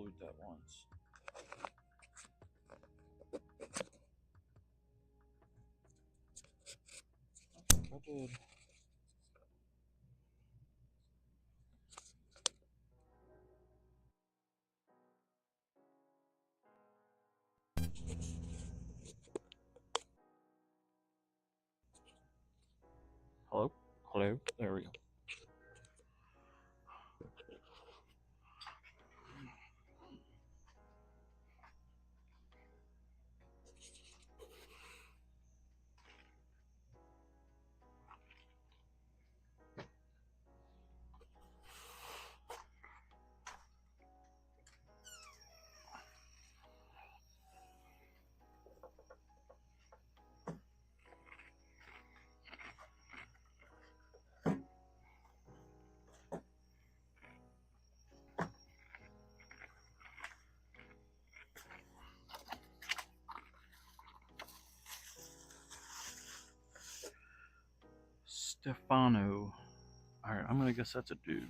loot that once. I did. Hello? Hello? There we go. Stefano. Alright, I'm gonna guess that's a dude.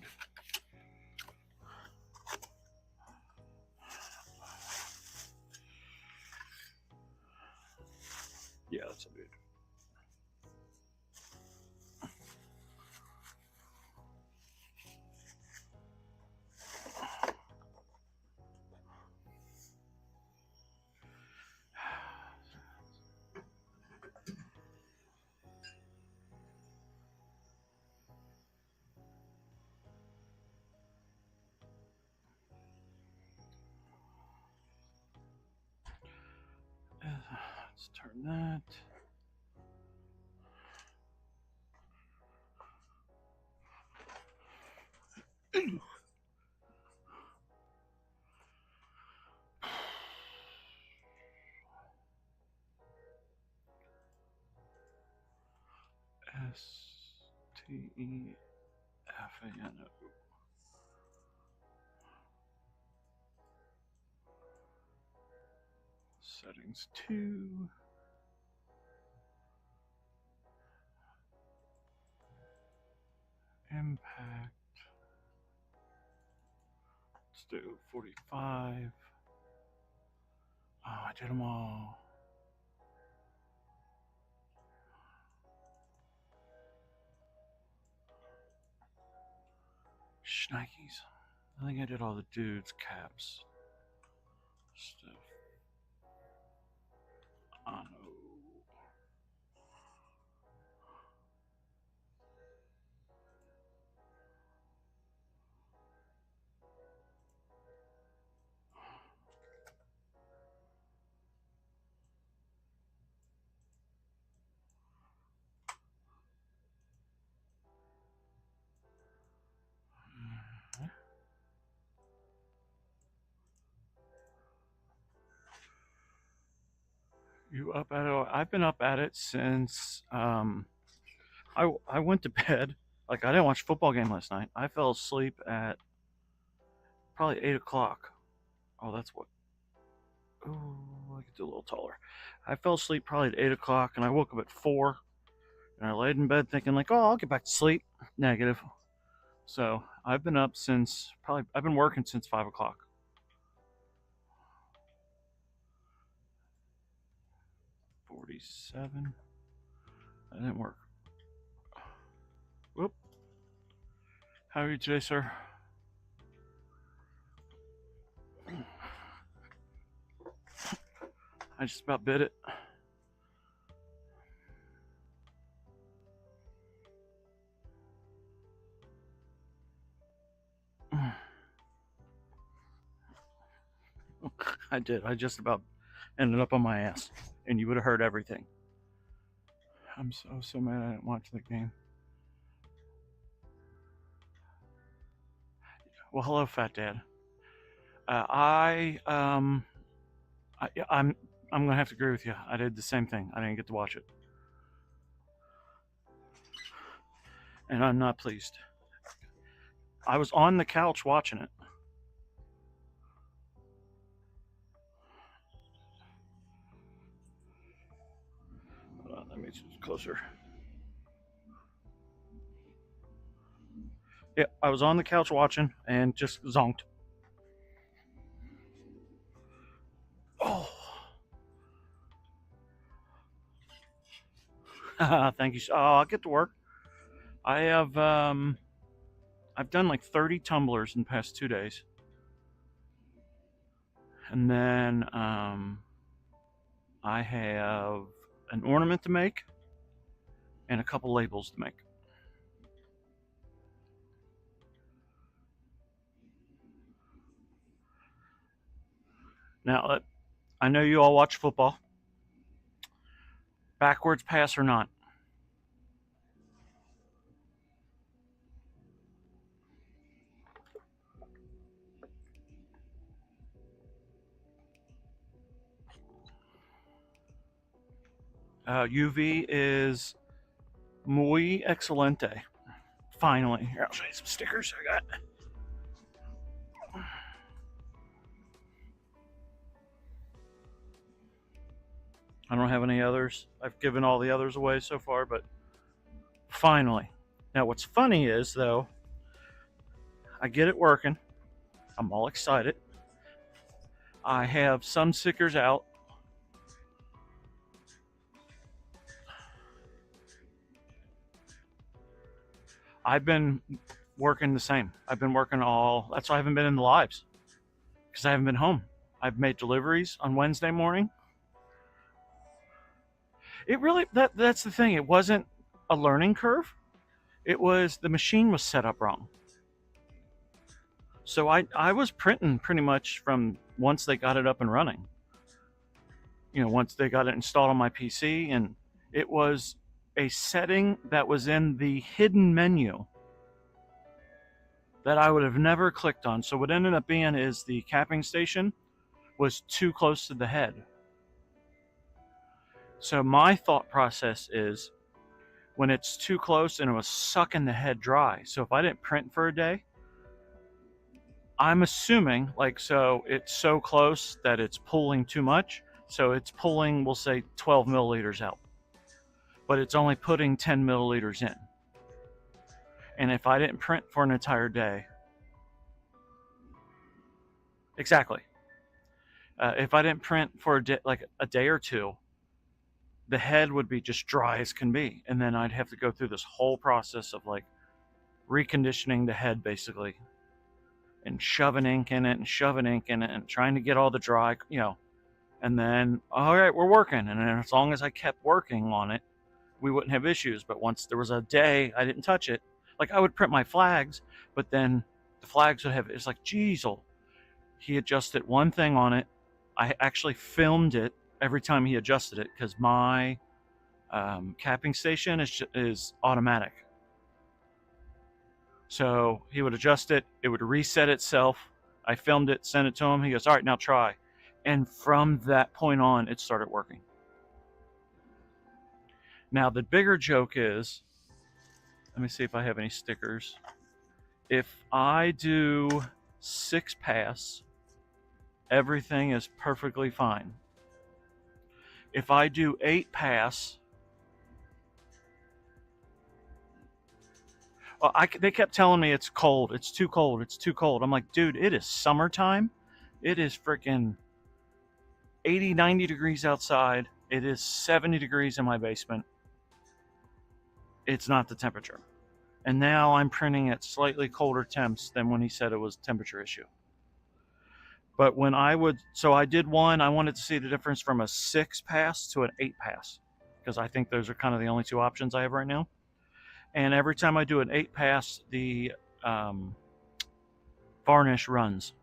Yeah, that's a dude. Let's turn that. Stefano. Settings 2. Impact. Let's do 45. Oh, I did them all. Shnikes. I think I did all the dudes' caps. Stuff. Oh no. You up at it? I've been up at it since I went to bed. Like I didn't watch a football game last night. I fell asleep at probably 8 o'clock. Oh, that's what. Oh, I could do a little taller. I fell asleep probably at 8 o'clock, and I woke up at 4. And I laid in bed thinking like, oh, I'll get back to sleep. Negative. So I've been up since probably. I've been working since 5 o'clock. 47. That didn't work. Whoop. How are you today, sir? I just about bit it. I did. I just about ended up on my ass, and you would have heard everything. I'm so mad I didn't watch the game. Well, hello, Fat Dad. I'm gonna have to agree with you. I did the same thing. I didn't get to watch it, and I'm not pleased. I was on the couch watching it. Hold on, let me just closer. Yeah, I was on the couch watching and just zonked. Thank you. Oh, I'll get to work. I have I've done like 30 tumblers in the past 2 days, and then I have an ornament to make and a couple labels to make. Now, I know you all watch football. Backwards pass or not? UV is muy excelente. Finally, here, I'll show you some stickers I got. I don't have any others. I've given all the others away so far, but finally. Now, what's funny is, though, I get it working. I'm all excited. I have some stickers out. I've been working the same. I've been working all. That's why I haven't been in the lives, because I haven't been home. I've made deliveries on Wednesday morning. It really that's the thing. It wasn't a learning curve. It was the machine was set up wrong. So I was printing pretty much from once they got it up and running. Once they got it installed on my PC, and it was a setting that was in the hidden menu that I would have never clicked on. So what ended up being is the capping station was too close to the head. So my thought process is when it's too close, and it was sucking the head dry. So if I didn't print for a day, I'm assuming so it's so close that it's pulling too much. So it's pulling, we'll say 12 milliliters out, but it's only putting 10 milliliters in. And if I didn't print for an entire day, exactly. If I didn't print for a day or two, the head would be just dry as can be. And then I'd have to go through this whole process of reconditioning the head basically, and shoving ink in it and trying to get all the dry, and then, all right, we're working. And then as long as I kept working on it, we wouldn't have issues. But once there was a day I didn't touch it, I would print my flags, but then the flags would have, it's like, geez, he adjusted one thing on it. I actually filmed it every time he adjusted it, because my capping station is automatic. So he would adjust it, it would reset itself. I filmed it, sent it to him. He goes, all right, now try. And from that point on, it started working. Now, the bigger joke is, let me see if I have any stickers. If I do 6 pass, everything is perfectly fine. If I do 8 pass, well, they kept telling me it's cold. It's too cold. It's too cold. I'm like, dude, it is summertime. It is freaking 80, 90 degrees outside. It is 70 degrees in my basement. It's not the temperature. And now I'm printing at slightly colder temps than when he said it was temperature issue. But when I did one, I wanted to see the difference from a 6 pass to an 8 pass, because I think those are kind of the only 2 options I have right now. And every time I do an 8 pass, the varnish runs.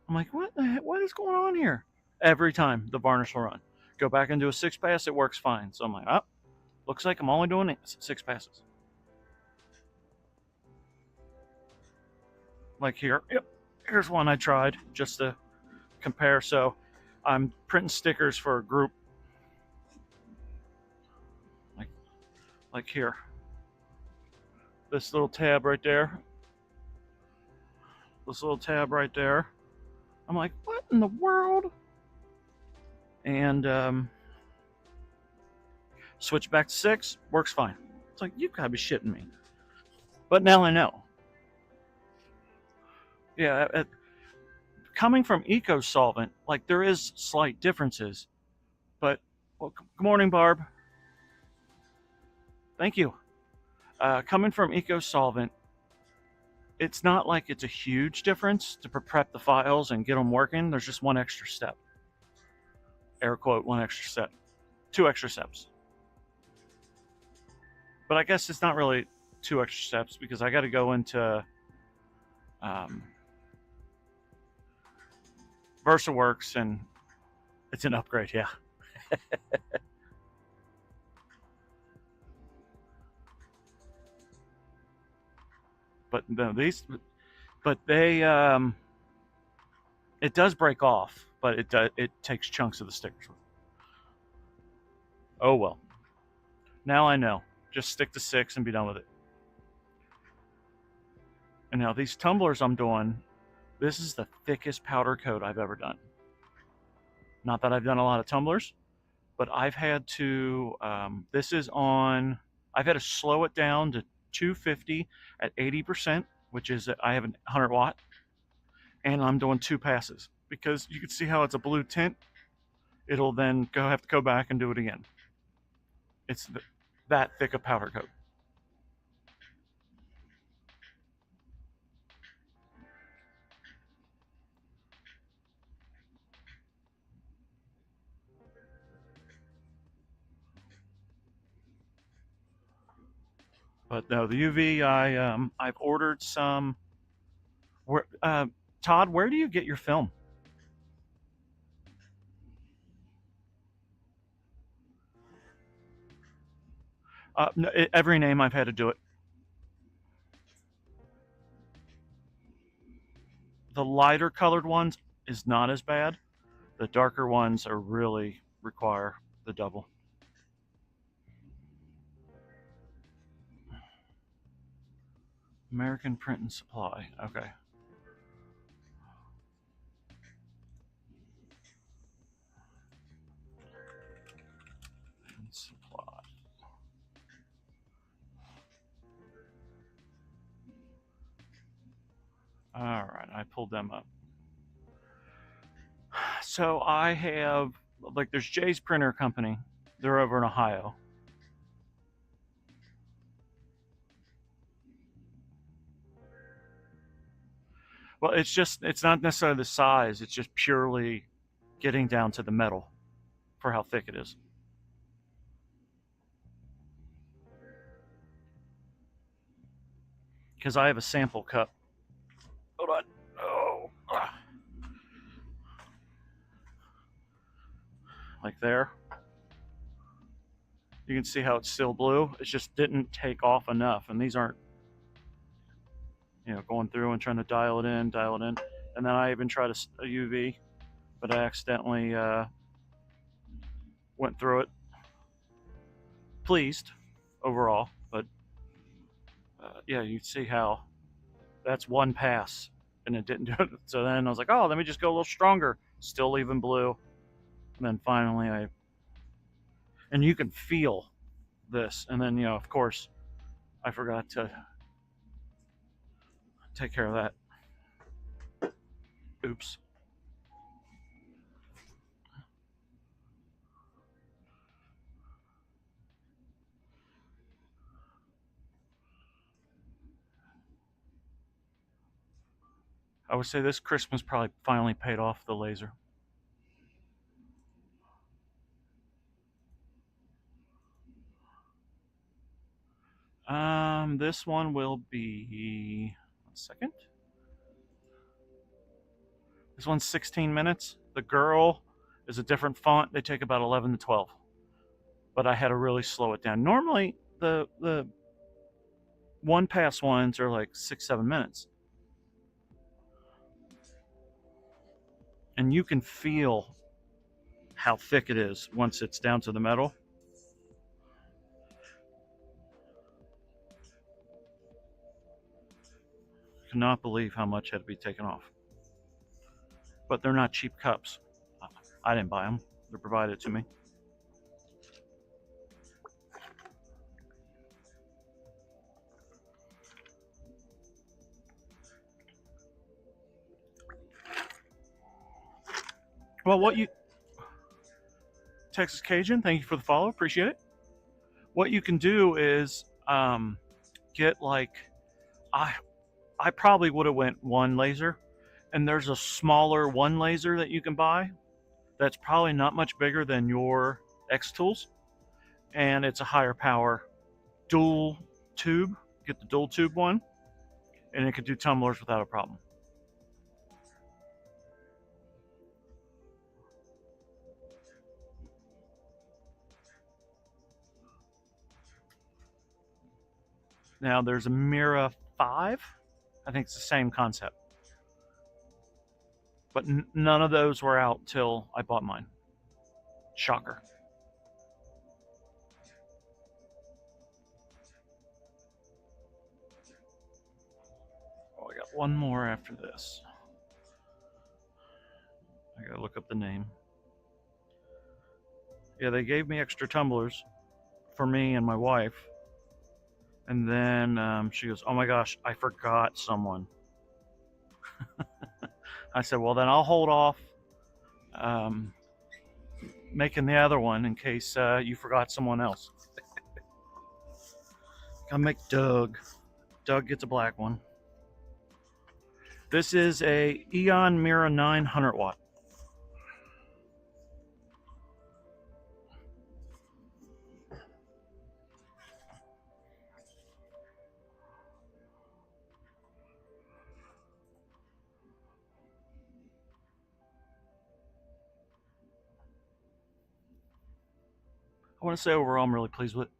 I'm like, what the heck? What is going on here? Every time the varnish will run. Go back and do a 6 pass, it works fine. So I'm like, oh, looks like I'm only doing 6 passes. Like here, yep. Here's one I tried just to compare. So I'm printing stickers for a group. Like here. This little tab right there. This little tab right there. I'm like, what in the world? And switch back to 6, works fine. It's like, you've got to be shitting me. But now I know. Yeah, coming from EcoSolvent, there is slight differences. But, well, good morning, Barb. Thank you. Coming from EcoSolvent, it's not like it's a huge difference to prep the files and get them working. There's just one extra step. Air quote, one extra step. Two extra steps. But I guess it's not really two extra steps because I got to go into VersaWorks and it's an upgrade, yeah. But no, they it does break off, but it takes chunks of the stickers. Oh well. Now I know. Just stick to 6 and be done with it. And now these tumblers I'm doing, this is the thickest powder coat I've ever done. Not that I've done a lot of tumblers, but I've had to, I've had to slow it down to 250 at 80%, which is, I have a 100 watt, and I'm doing 2 passes because you can see how it's a blue tint. It'll then have to go back and do it again. It's that thick a powder coat. But no, the UV, I've ordered some. Todd, where do you get your film? No, every name I've had to do it. The lighter colored ones is not as bad. The darker ones are really require the double. American Print and Supply. Okay. And supply. All right, I pulled them up. So I have, like, there's Jay's Printer Company. They're over in Ohio. Well, it's not necessarily the size. It's just purely getting down to the metal for how thick it is. Because I have a sample cup. Hold on. Oh, like there. You can see how it's still blue. It just didn't take off enough, and these aren't, going through and trying to dial it in, and then I even tried a UV, but I accidentally went through it. Pleased overall, but yeah, you see how that's one pass and it didn't do it. So then I was like, oh, let me just go a little stronger, still leaving blue. And then finally and you can feel this. And then, of course, I forgot to take care of that. Oops. I would say this Christmas probably finally paid off the laser. This one will be 1 second. This one's 16 minutes. The girl is a different font. They take about 11 to 12. But I had to really slow it down. Normally, the one pass ones are like 6-7 minutes. And you can feel how thick it is once it's down to the metal. Cannot believe how much had to be taken off. But they're not cheap cups. I didn't buy them. They're provided to me. Well, Texas Cajun, thank you for the follow. Appreciate it. What you can do is get like I I probably would have went one laser, and there's a smaller one laser that you can buy that's probably not much bigger than your X tools, and it's a higher power dual tube. Get the dual tube one, and it could do tumblers without a problem. Now there's a Mira 5. I think it's the same concept, but none of those were out till I bought mine. Shocker. Oh, I got one more after this. I gotta look up the name. Yeah, they gave me extra tumblers for me and my wife. And then she goes, "Oh my gosh, I forgot someone." I said, "Well, then I'll hold off um, making the other one in case you forgot someone else." I'll make Doug. Doug gets a black one. This is a Eon Mira 900 watt. I want to say overall I'm really pleased with it.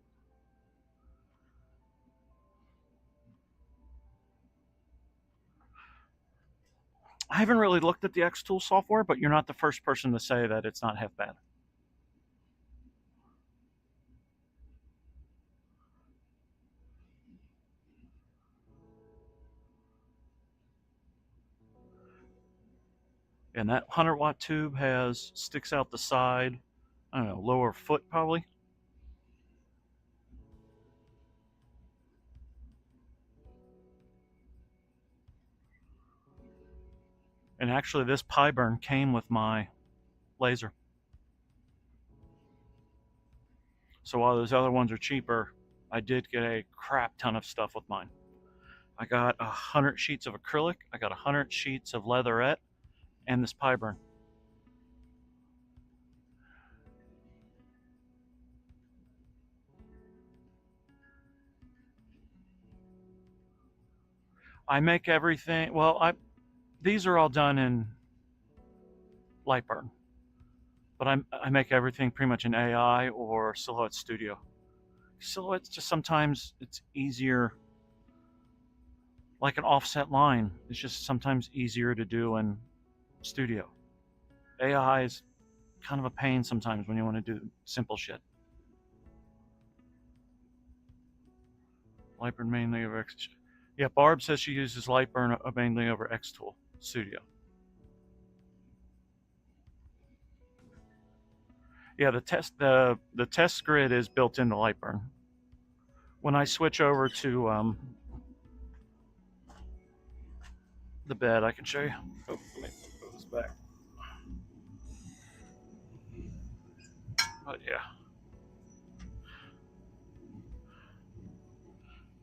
I haven't really looked at the Xtool software, but you're not the first person to say that it's not half bad. And that 100-watt tube has sticks out the side, I don't know, lower foot probably. And actually, this pie burn came with my laser. So while those other ones are cheaper, I did get a crap ton of stuff with mine. I got 100 sheets of acrylic, I got 100 sheets of leatherette, and this pie burn. I make everything. Well, I these are all done in Lightburn, but I make everything pretty much in AI or Silhouette Studio. Silhouette's just sometimes it's easier, like an offset line. It's just sometimes easier to do in Studio. AI is kind of a pain sometimes when you want to do simple shit. Lightburn mainly over X. Yeah, Barb says she uses Lightburn mainly over Xtool Studio. Yeah, the test grid is built into Lightburn. When I switch over to the bed, I can show you. Oh, let me put this back. But yeah,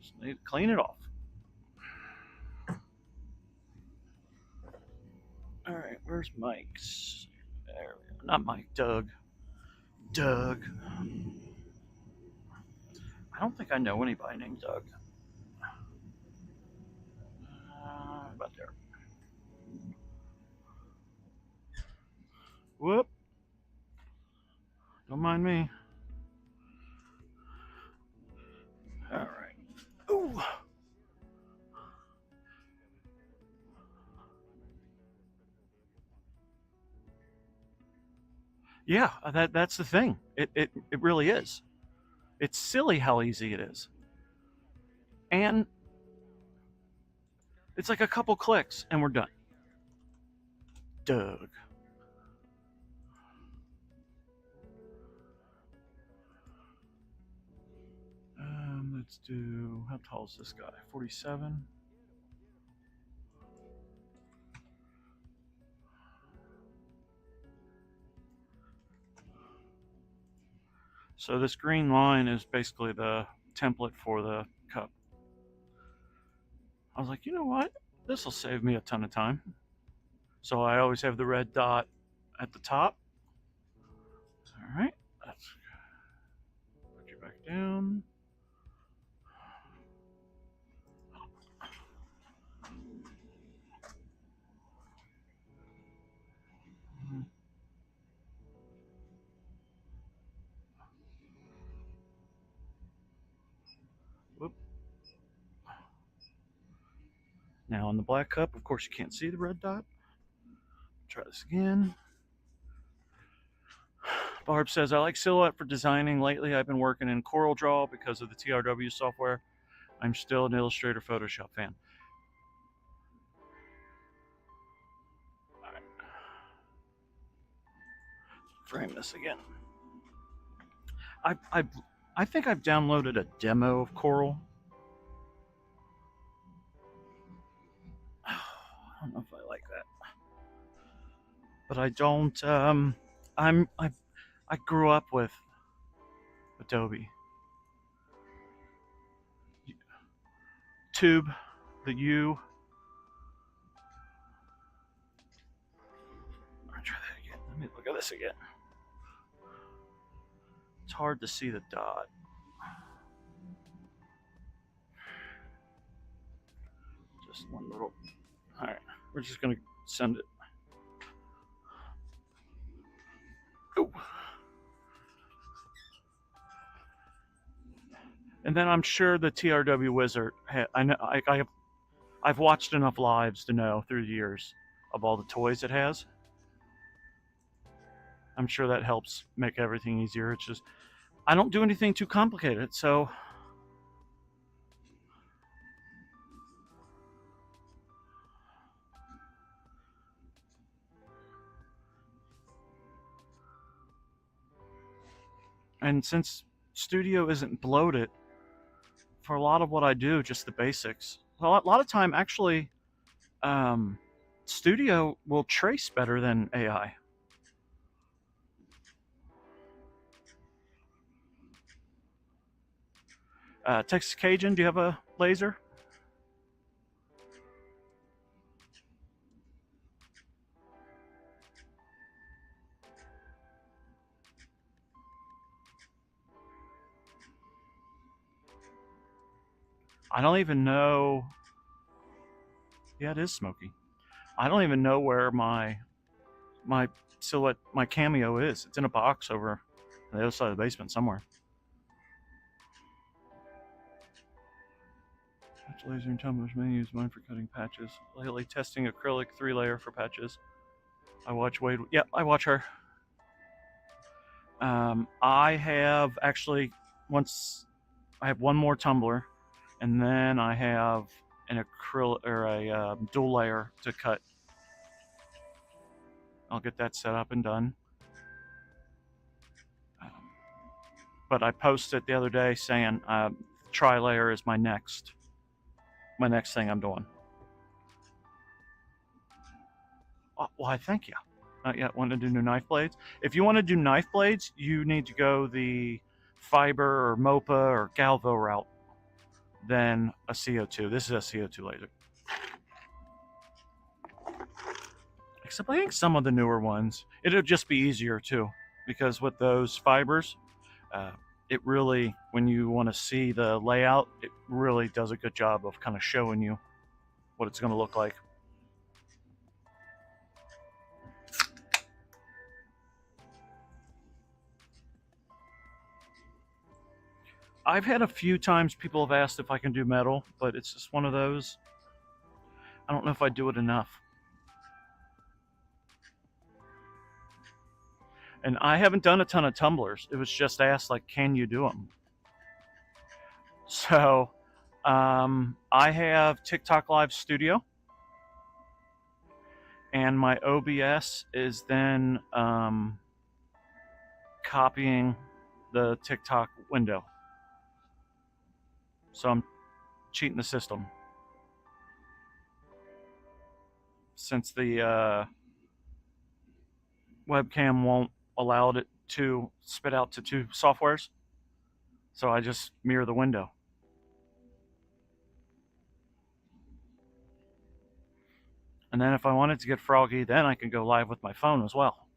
just need to clean it off. All right, where's Mike's? There we go. Not Mike, Doug. Doug. I don't think I know anybody named Doug. About there. Whoop. Don't mind me. All right. Ooh. Yeah, that's the thing. It really is. It's silly how easy it is, and it's like a couple clicks and we're done. Doug. Let's do. How tall is this guy? 47. So this green line is basically the template for the cup. I was like, you know what? This will save me a ton of time. So I always have the red dot at the top. All right, let's put you back down. Whoop. Now on the black cup, of course, you can't see the red dot. Try this again. Barb says, I like Silhouette for designing. Lately, I've been working in CorelDRAW because of the TRW software. I'm still an Illustrator Photoshop fan. All right. Frame this again. I think I've downloaded a demo of Corel. I don't know if I like that, but I don't. I grew up with Adobe. Tube, the U. I'll try that again. Let me look at this again. It's hard to see the dot. Just one little. All right, we're just gonna send it. Oh. And then I'm sure the TRW wizard. I know. I've watched enough lives to know through the years of all the toys it has. I'm sure that helps make everything easier. It's just I don't do anything too complicated, so. And since Studio isn't bloated, for a lot of what I do, just the basics. A lot of time, actually, Studio will trace better than AI. Texas Cajun, do you have a laser? I don't even know. Yeah, it is smoky. I don't even know where my Silhouette, my Cameo is. It's in a box over on the other side of the basement somewhere. Patch laser and tumblers may use mine for cutting patches. Lately testing acrylic 3-layer for patches. I watch Wade. Yeah, I watch her. I have actually once. I have one more tumbler, and then I have an acrylic or a dual layer to cut. I'll get that set up and done. But I posted the other day saying tri-layer is my next thing I'm doing. Oh, why, thank you. Not yet. Want to do new knife blades? If you want to do knife blades, you need to go the fiber or MOPA or Galvo route than a CO2. This is a CO2 laser. Except I think some of the newer ones, it'll just be easier too, because with those fibers, it really, when you want to see the layout, it really does a good job of kind of showing you what it's going to look like. I've had a few times people have asked if I can do metal, but it's just one of those. I don't know if I do it enough. And I haven't done a ton of tumblers. It was just asked, like, can you do them? So I have TikTok Live Studio, and my OBS is then copying the TikTok window. So I'm cheating the system. Since the webcam won't allow it to spit out to two softwares. So I just mirror the window. And then if I wanted to get froggy, then I can go live with my phone as well.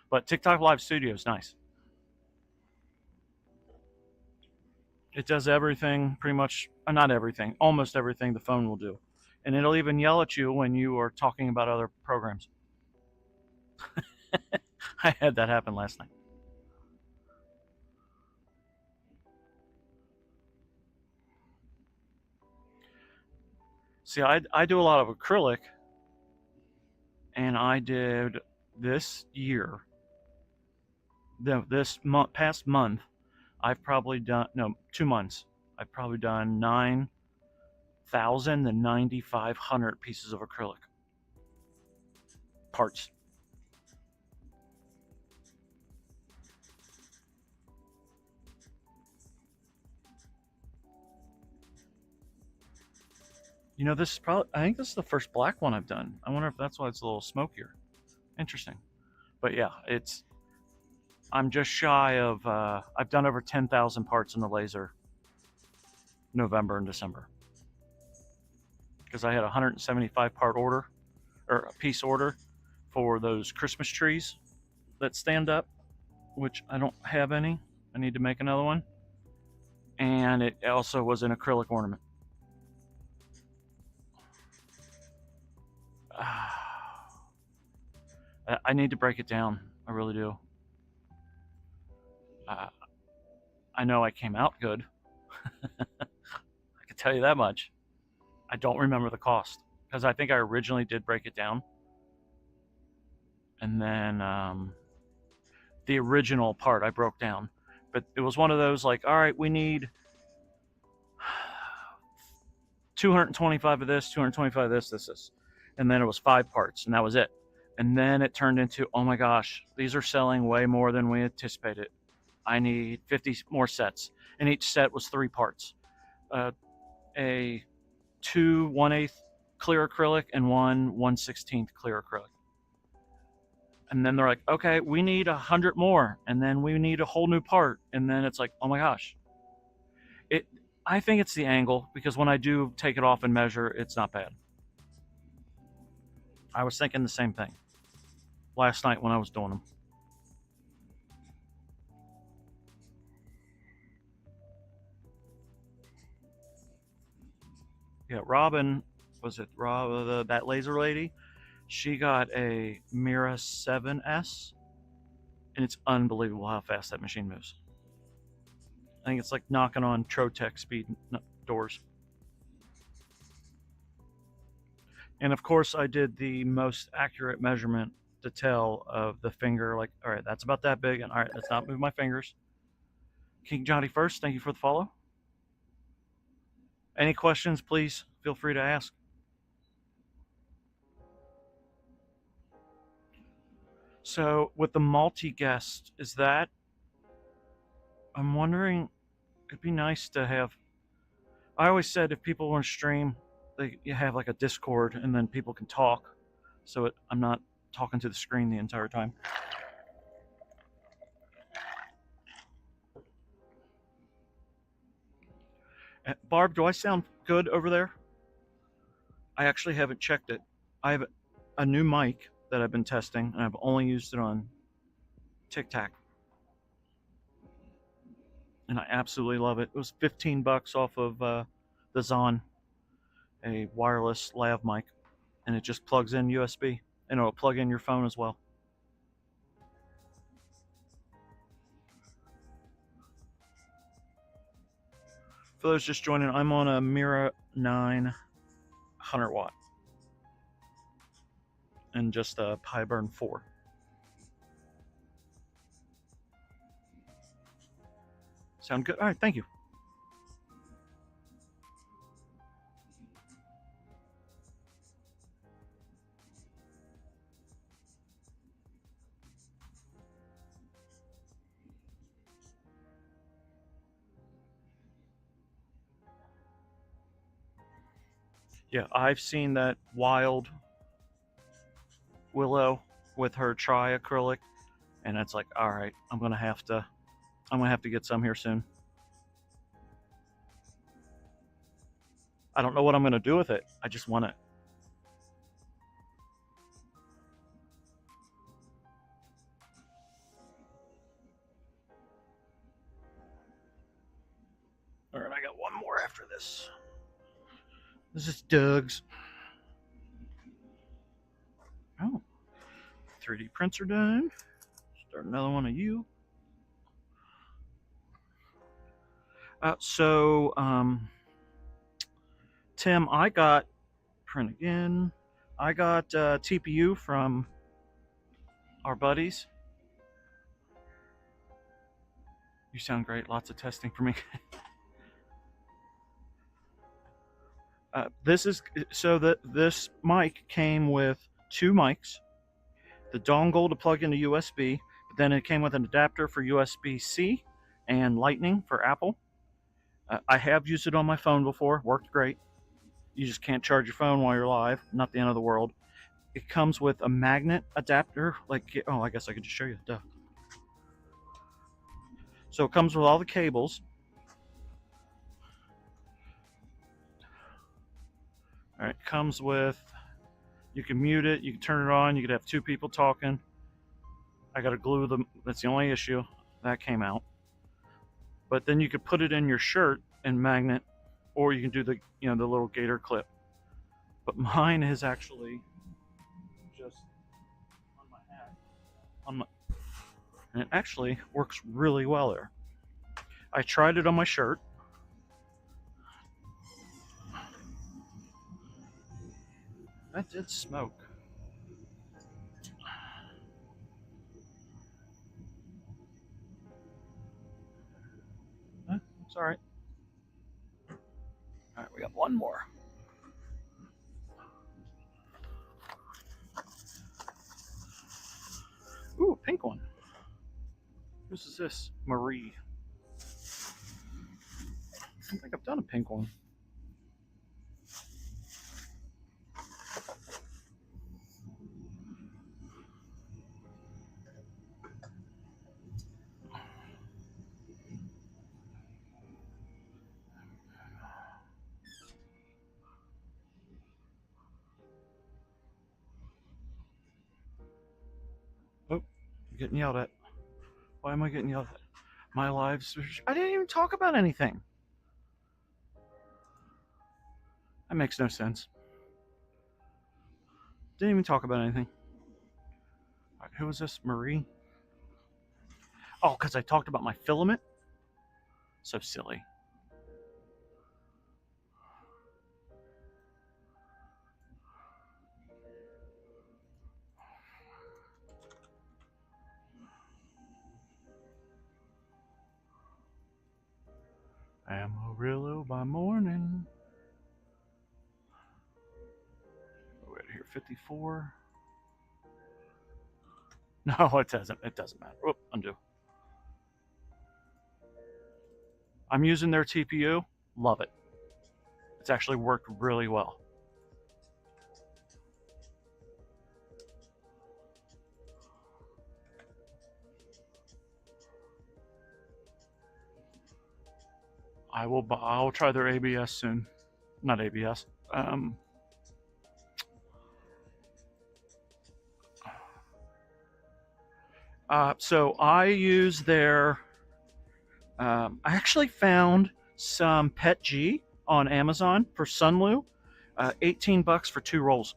But TikTok Live Studio is nice. It does everything, pretty much, not everything, almost everything the phone will do. And it'll even yell at you when you are talking about other programs. I had that happen last night. See, I do a lot of acrylic, and I did this year, this month, past month, I've probably done, no, 2 months, I've probably done 9,000 to 9,500 pieces of acrylic parts. You know, this is probably, I think this is the first black one I've done. I wonder if that's why it's a little smokier. Interesting. But yeah, I'm just shy of, I've done over 10,000 parts in the laser November and December. Because I had a 175 part order, or a piece order, for those Christmas trees that stand up, which I don't have any. I need to make another one. And it also was an acrylic ornament. I need to break it down. I really do. Uh, I know I came out good. I can tell you that much. I don't remember the cost because I think I originally did break it down, and then the original part I broke down, but it was one of those like, all right, we need 225 of this, 225 of this, and then it was 5 parts, and that was it. And then it turned into, oh my gosh, these are selling way more than we anticipated. I need 50 more sets, and each set was 3 parts. A 2 1/8 clear acrylic and 1 1/16 clear acrylic. And then they're like, okay, we need 100 more, and then we need a whole new part. And then it's like, oh my gosh. I think it's the angle, because when I do take it off and measure, it's not bad. I was thinking the same thing last night when I was doing them. Yeah, Robin, was it Rob, that laser lady? She got a Mira 7S, and it's unbelievable how fast that machine moves. I think it's like knocking on Trotec speed doors. And of course, I did the most accurate measurement to tell of the finger. Like, all right, that's about that big, and all right, let's not move my fingers. King Johnny first, thank you for the follow. Any questions, please feel free to ask. So with the multi-guest, is that, I'm wondering, it'd be nice to have, I always said if people want to stream, you have like a Discord, and then people can talk, so I'm not talking to the screen the entire time. Barb, do I sound good over there? I actually haven't checked it. I have a new mic that I've been testing, and I've only used it on TikTok, and I absolutely love it. It was $15 off of the Zon, a wireless lav mic, and it just plugs in USB, and it'll plug in your phone as well. For those just joining, I'm on a Mira 9 100-watt and just a Pyburn 4. Sound good? All right, thank you. Yeah, I've seen that Wild Willow with her tri acrylic. and it's like, all right, I'm gonna have to get some here soon. I don't know what I'm gonna do with it. I just want it. All right, I got one more after this. This is Doug's. Oh, 3D prints are done. Start another one of you. Tim, I got print again. I got TPU from our buddies. You sound great. Lots of testing for me. This mic came with two mics, the dongle to plug into USB, but then it came with an adapter for USB-C and Lightning for Apple. I have used it on my phone before. Worked great. You just can't charge your phone while you're live. Not the end of the world. It comes with a magnet adapter. I guess I could just show you. Duh. So it comes with all the cables. All right, it comes with. You can mute it. You can turn it on. You could have two people talking. I got to glue them. That's the only issue. That came out. But then you could put it in your shirt and magnet, or you can do the little gator clip. But mine is actually just on my hat. And it actually works really well there. I tried it on my shirt. That did smoke. It's all right. All right, we got one more. Ooh, pink one. Whose is this? Marie. I don't think I've done a pink one. Oh, I'm getting yelled at. Why am I getting yelled at? My lives. I didn't even talk about anything. That makes no sense. Didn't even talk about anything. All right, who was this? Marie? Oh, because I talked about my filament? So silly. Amarillo by morning. Right here, 54. No, it doesn't. It doesn't matter. Whoop, undo. I'm using their TPU. Love it. It's actually worked really well. I'll try their ABS soon. Not ABS. So I use their. I actually found some Pet G on Amazon for Sunlu. $18 for 2 rolls.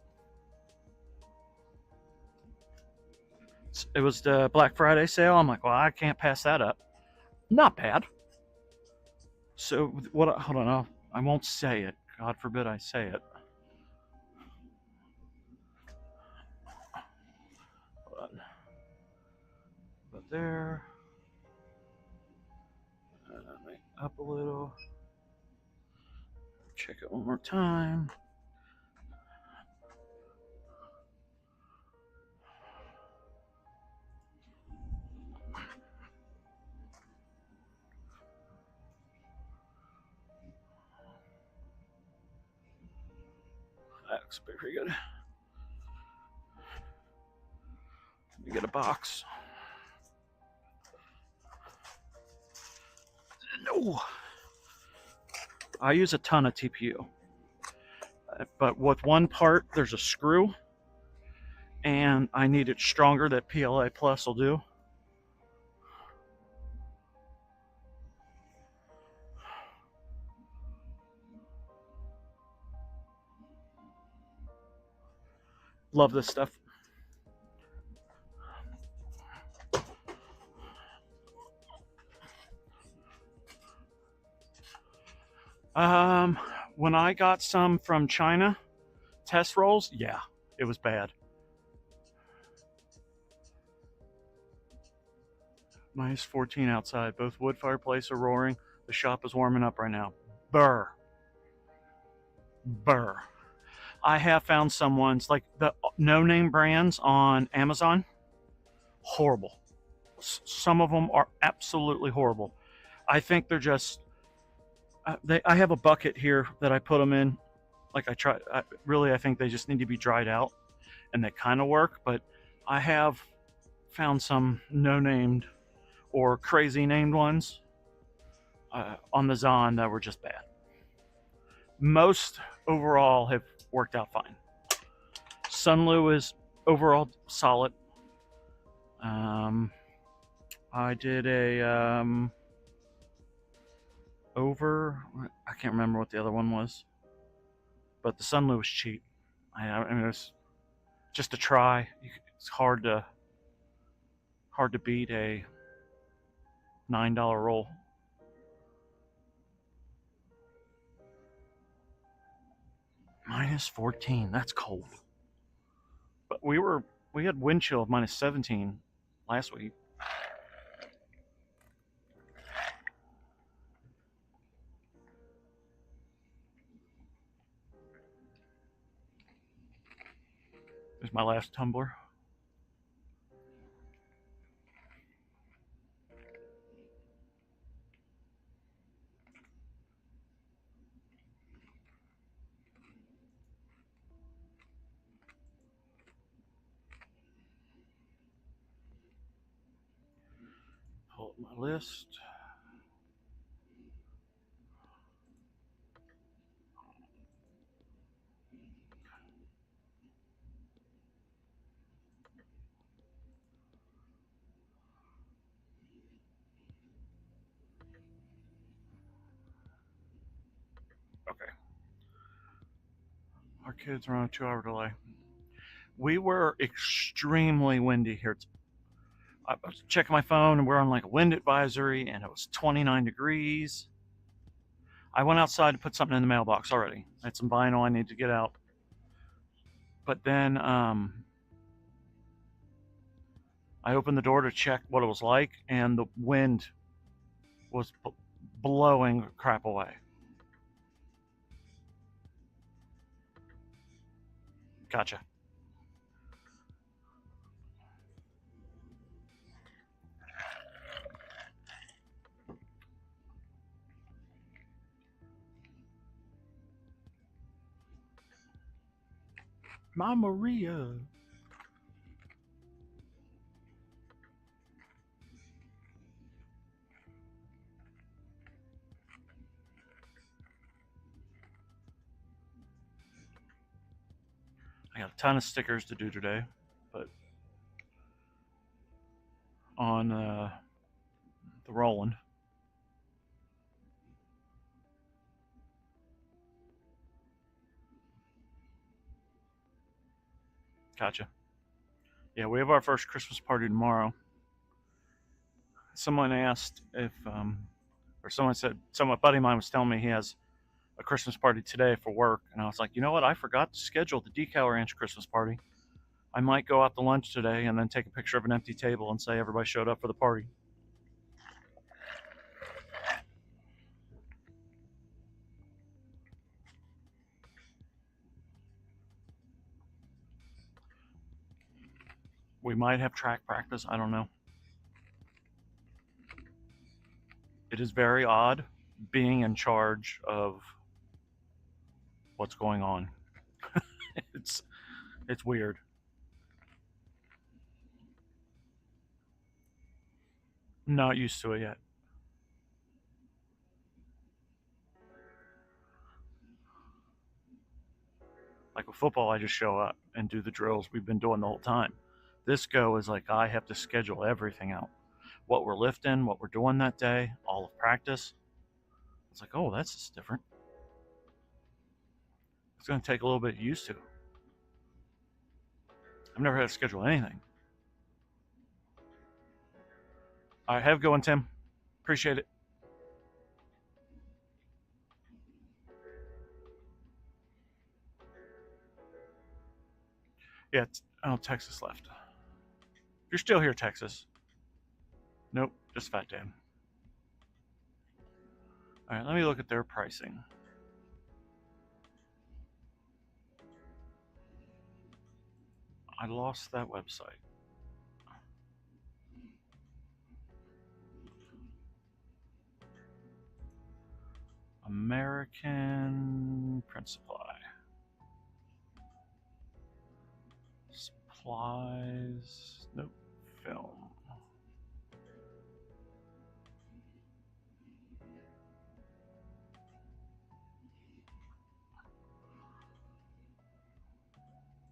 It was the Black Friday sale. I'm like, well, I can't pass that up. Not bad. So what? Hold on, I won't say it. God forbid I say it. Hold on. But there. Up a little. Check it one more time. That looks pretty good. Let me get a box. No, I use a ton of TPU, but with one part there's a screw, and I need it stronger. That PLA Plus will do. Love this stuff. Um, when I got some from China, test rolls, yeah, it was bad. Minus 14 outside. Both wood fireplace are roaring. The shop is warming up right now. Burr. Burr. I have found some ones like the no name brands on Amazon. Horrible. Some of them are absolutely horrible. I think they're just. I have a bucket here that I put them in. Like I try. Really, I think they just need to be dried out, and they kind of work. But I have found some no named or crazy named ones on the Zon that were just bad. Most overall have worked out fine. Sunlu is overall solid. I did a over. I can't remember what the other one was, but the Sunlu was cheap. I mean, it was just a try. It's hard to beat a $9 roll. Minus 14. That's cold. But we had wind chill of minus 17 last week. There's my last tumbler. Pull up my list. Okay. Our kids are on a 2-hour delay. We were extremely windy here. I was checking my phone and we're on like a wind advisory and it was 29 degrees. I went outside to put something in the mailbox already. I had some vinyl I need to get out. But then I opened the door to check what it was like, and the wind was blowing crap away. Gotcha. My Maria. I got a ton of stickers to do today, but on the Roland. Gotcha. Yeah, we have our first Christmas party tomorrow. Someone asked if, or someone said, a buddy of mine was telling me he has a Christmas party today for work, and I was like, you know what? I forgot to schedule the Decal Ranch Christmas party. I might go out to lunch today and then take a picture of an empty table and say everybody showed up for the party. We might have track practice. I don't know. It is very odd being in charge of what's going on. it's it's weird. Not used to it yet. Like with football, I just show up and do the drills we've been doing the whole time. This go is like I have to schedule everything out. What we're lifting, what we're doing that day, all of practice. It's like, oh, that's just different. It's going to take a little bit used to. I've never had to schedule anything. All right, have a good one, Tim. Appreciate it. Yeah, oh, Texas left. You're still here, Texas. Nope, just Fat Dan. All right, let me look at their pricing. I lost that website. American Print Supply. Supplies. Nope. Film.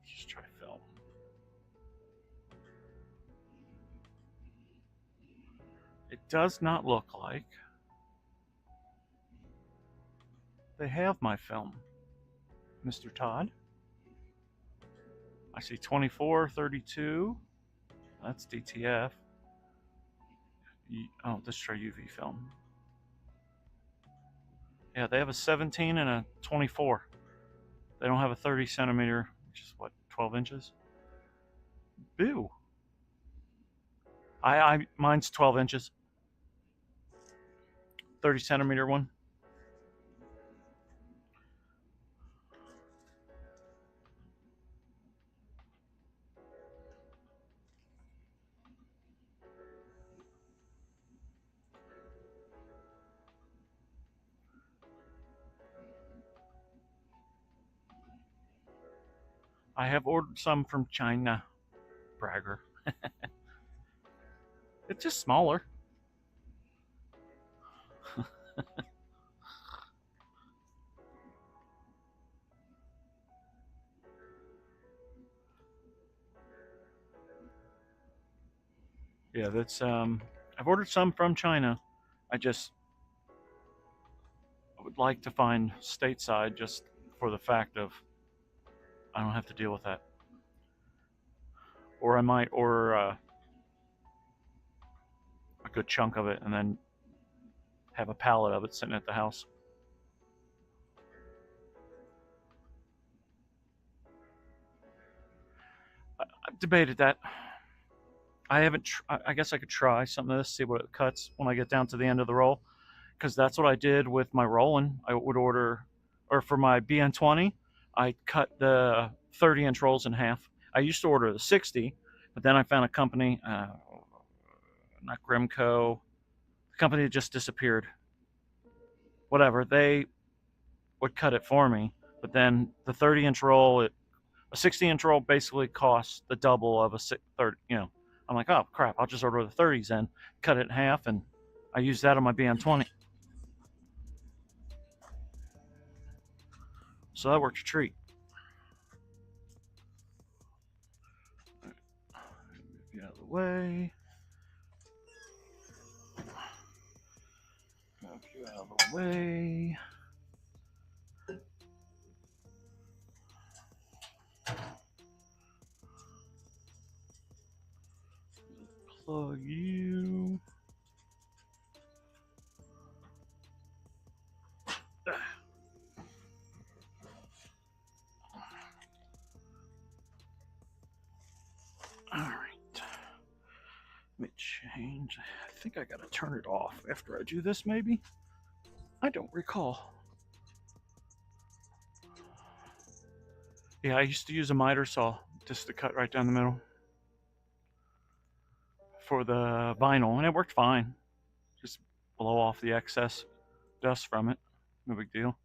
Just try film. It does not look like they have my film, Mr. Todd. I see 2432. That's DTF. Oh, this try UV film. Yeah, they have a 17 and a 24. They don't have a 30 centimeter, which is what, 12 inches? Boo. Mine's 12 inches. 30 centimeter one. I have ordered some from China. Bragger. It's just smaller. Yeah, that's I've ordered some from China. I would like to find stateside just for the fact of I don't have to deal with that. Or I might order a good chunk of it and then have a pallet of it sitting at the house. I've debated that. I haven't. I guess I could try some of this, see what it cuts when I get down to the end of the roll, because that's what I did with my rolling. I would order, or for my BN20, I cut the 30-inch rolls in half. I used to order the 60, but then I found a company, not Grimco, the company that just disappeared. Whatever, they would cut it for me, but then the 30-inch roll, a 60-inch roll basically costs the double of a 30. I'm like, oh crap, I'll just order the 30s then, cut it in half, and I use that on my BN20. So that worked a treat. Get out of the way. Move you out of the way. Plug you. All right. Let me change. I think I gotta turn it off after I do this, maybe? I don't recall. Yeah, I used to use a miter saw just to cut right down the middle for the vinyl, and it worked fine. Just blow off the excess dust from it. No big deal.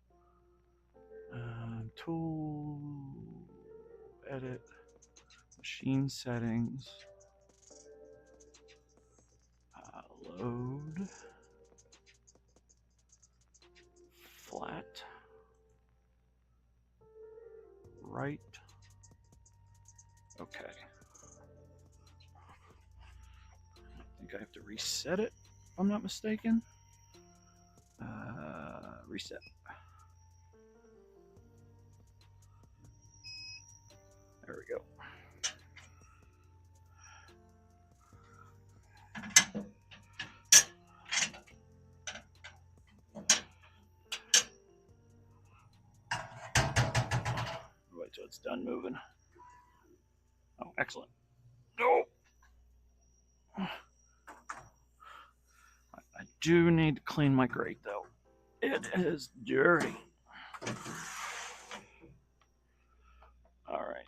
Tool, edit, machine settings, load, flat, right. Okay. I think I have to reset it, if I'm not mistaken. Reset. There we go. Wait till it's done moving. Oh, excellent. No! I do need to clean my grate, though. It is dirty. All right.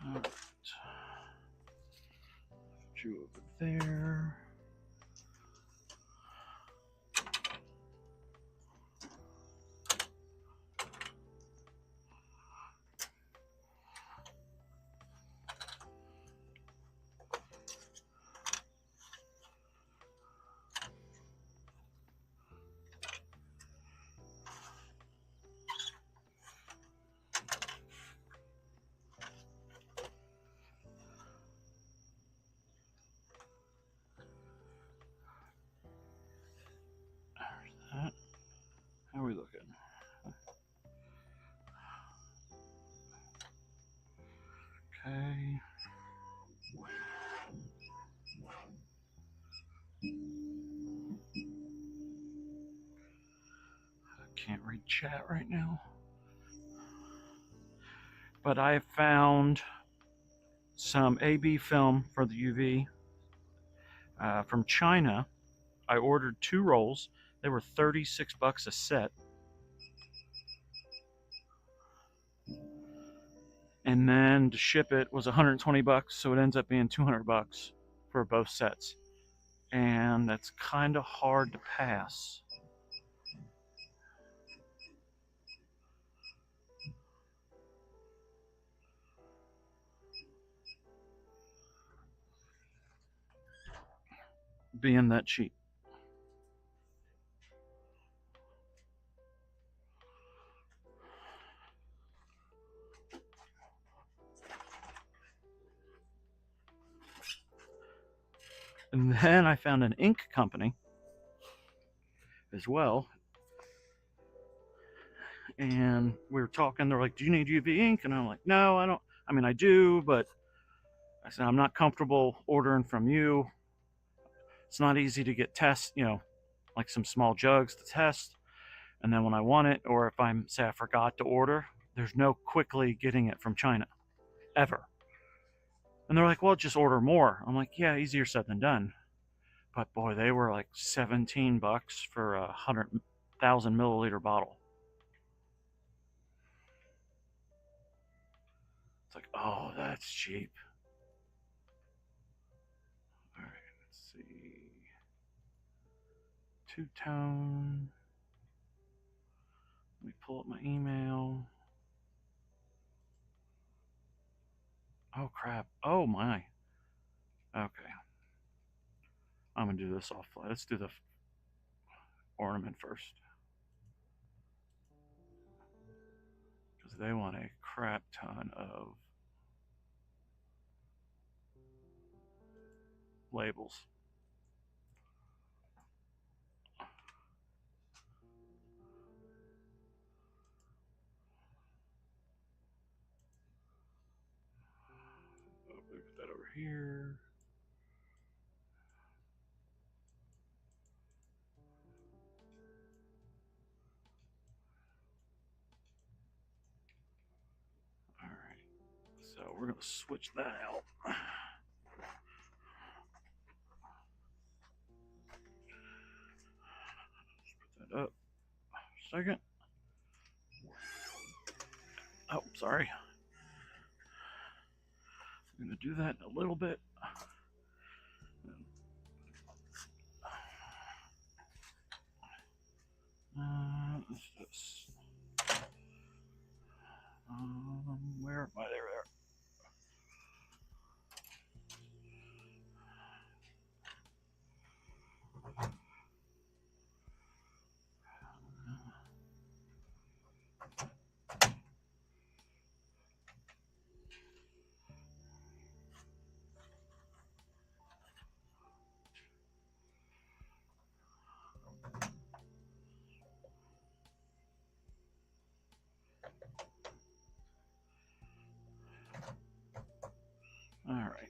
All right. Put you over there. There's that. How are we looking? Okay. I can't read chat right now. But I found some AB film for the UV from China. I ordered 2 rolls. They were $36 a set. And then to ship it was $120, so it ends up being $200 for both sets. And that's kind of hard to pass. Being that cheap. And then I found an ink company as well. And we were talking, they're like, do you need UV ink? And I'm like, no, I don't. I mean, I do, but I said, I'm not comfortable ordering from you. It's not easy to get tests, like some small jugs to test. And then when I want it, or if say I forgot to order, there's no quickly getting it from China, ever. And they're like, well, just order more. I'm like, yeah, easier said than done. But boy, they were like $17 for a 100,000 milliliter bottle. It's like, oh, that's cheap. All right, let's see. Two-tone. Let me pull up my email. Oh, crap. Oh, my. Okay. I'm going to do this offline. Let's do the ornament first. Because they want a crap ton of labels. Oh, put that over here. All right. So we're going to switch that out. Put that up. Second. Oh, sorry. I'm going to do that in a little bit. What's this? Where am I? There. All right.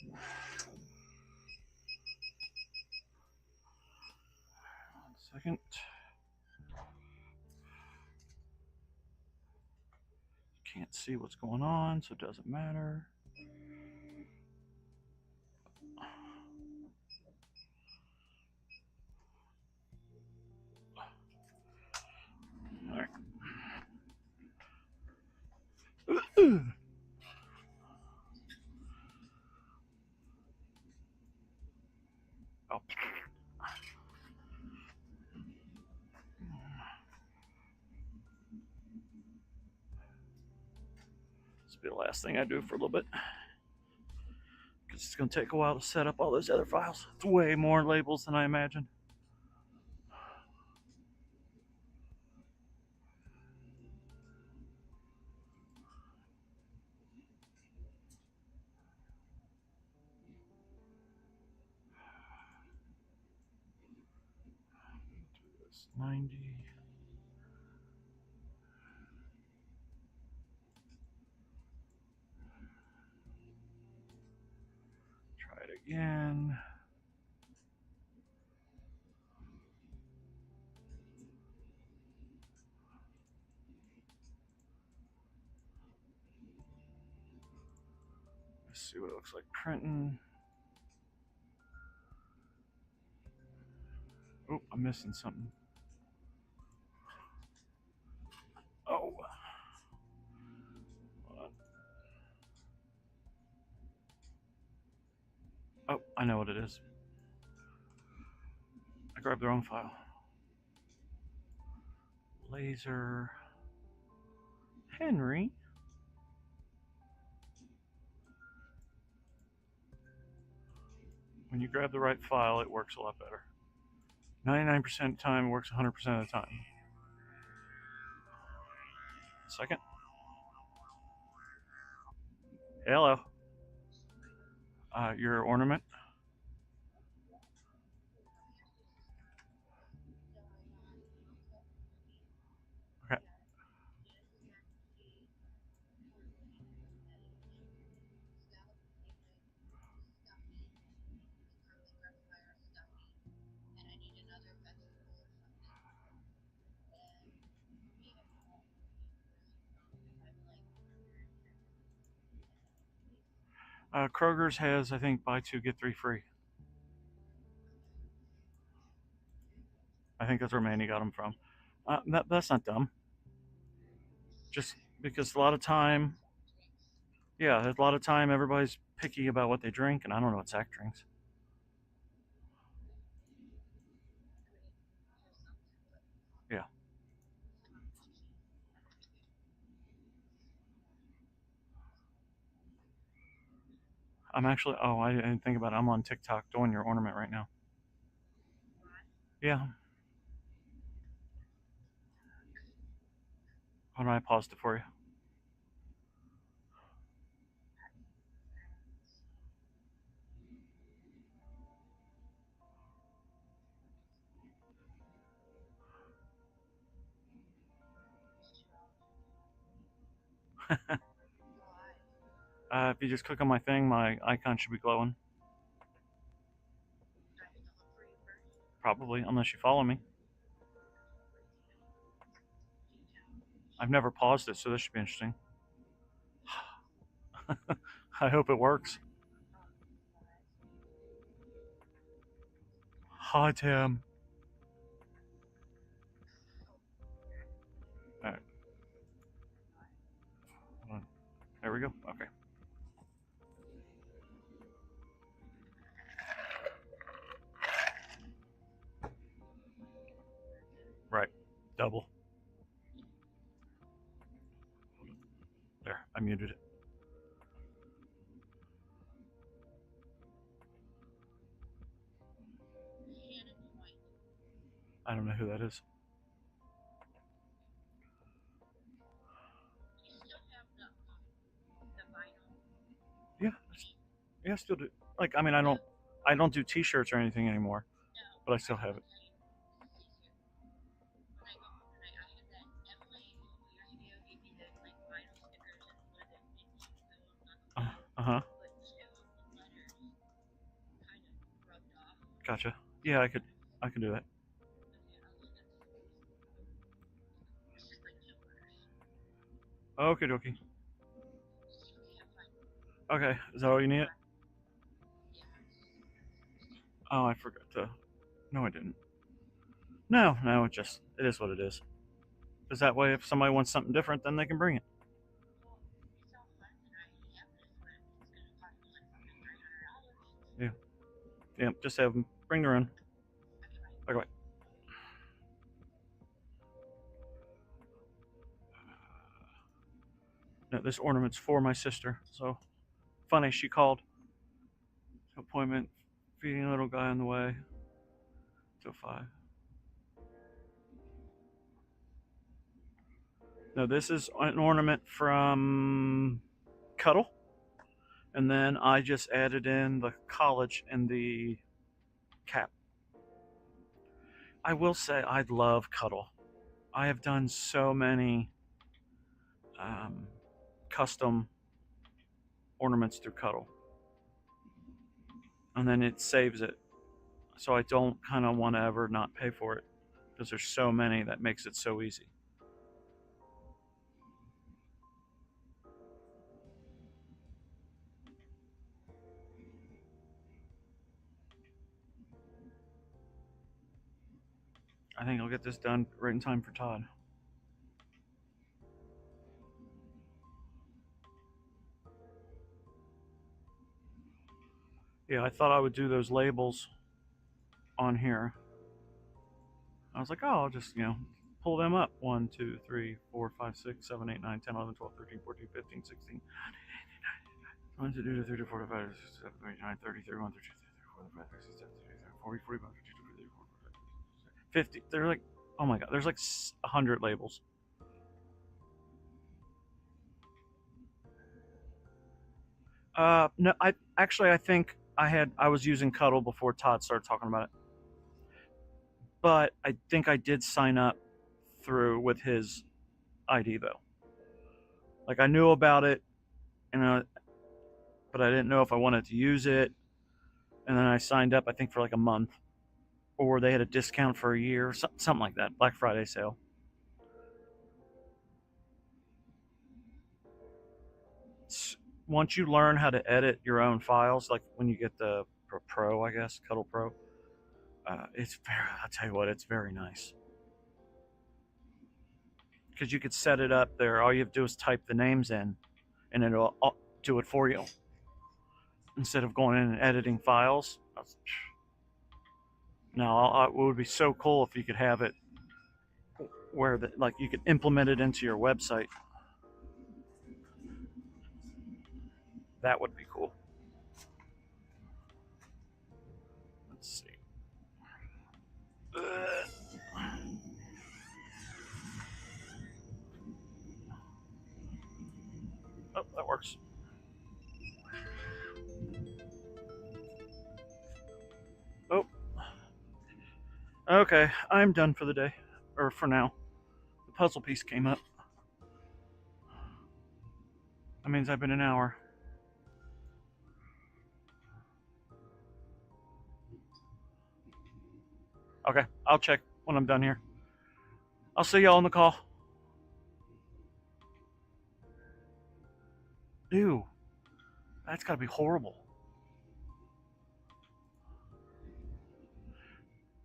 1 second. Can't see what's going on, so it doesn't matter. All right. Oh. This will be the last thing I do for a little bit. Because it's going to take a while to set up all those other files. It's way more labels than I imagined. Do this 90. Try it again. Let's see what it looks like printing. Oh, I'm missing something. Oh. Oh, I know what it is. I grabbed the wrong file. Laser. Henry. When you grab the right file, it works a lot better. 99% of the time, it works 100% of the time. Second. Hello. Your ornament. Okay. Kroger's has, I think, buy two get three free. I think that's where Manny got them from. That's not dumb. Just because a lot of time, yeah, a lot of time everybody's picky about what they drink, and I don't know what Zach drinks. Yeah, I'm actually. Oh, I didn't think about it. I'm on TikTok doing your ornament right now. Yeah, hold on, I paused it for you. If you just click on my thing, my icon should be glowing. Probably, unless you follow me. I've never paused it, so this should be interesting. I hope it works. Hi, Tim. All right. I muted it. I don't know who that is. Yeah, yeah, I still do. Like, I mean, I don't do T-shirts or anything anymore, but I still have it. Uh huh. Gotcha. Yeah, I could do that. Okay, dokie. Okay, is that all you need? Oh, I forgot to. No, I didn't. No, no, it is what it is. Because that way, if somebody wants something different, then they can bring it. Yeah, yeah. Just have them bring their own. Okay. No, this ornament's for my sister. So funny, she called. Appointment, feeding a little guy on the way. Till 5. No, this is an ornament from Cuddle, and then I just added in the college and the cap. I will say I love Cuddle. I have done so many um, custom ornaments through Cuddle, and then it saves it, so I don't kind of want to ever not pay for it because there's so many that makes it so easy. I think I'll get this done right in time for Todd. Yeah, I thought I would do those labels on here. I was like, oh, I'll just, pull them up. 1, 2, 3, 4, 5, 6, 7, 8, 9, 10, 11, 12, 13, 14, 15, 16. 1, 2, 3, 4, 5, 6, 7, 8, 9, 30, 31, 32, 34, 35, 36, 37, 40, 41, 42, 43, 50. They're like, oh my God, there's like 100 labels. No, I think I was using Cuddle before Todd started talking about it, but I think I did sign up through with his ID though. Like I knew about it, and but I didn't know if I wanted to use it. And then I signed up, I think, for like a month, or they had a discount for a year, something like that, Black Friday sale. Once you learn how to edit your own files, like when you get the Pro, I guess, Cuddle Pro, it's very. I'll tell you what, it's very nice because you could set it up there. All you have to do is type the names in, and it'll do it for you instead of going in and editing files. Now, it would be so cool if you could have it where like you could implement it into your website. That would be cool. Let's see. Oh, that works. Oh, okay. I'm done for the day, or for now. The puzzle piece came up. That means I've been an hour. Okay, I'll check when I'm done here. I'll see y'all on the call. Ew, that's gotta be horrible.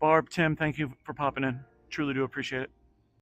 Barb, Tim, thank you for popping in. Truly do appreciate it.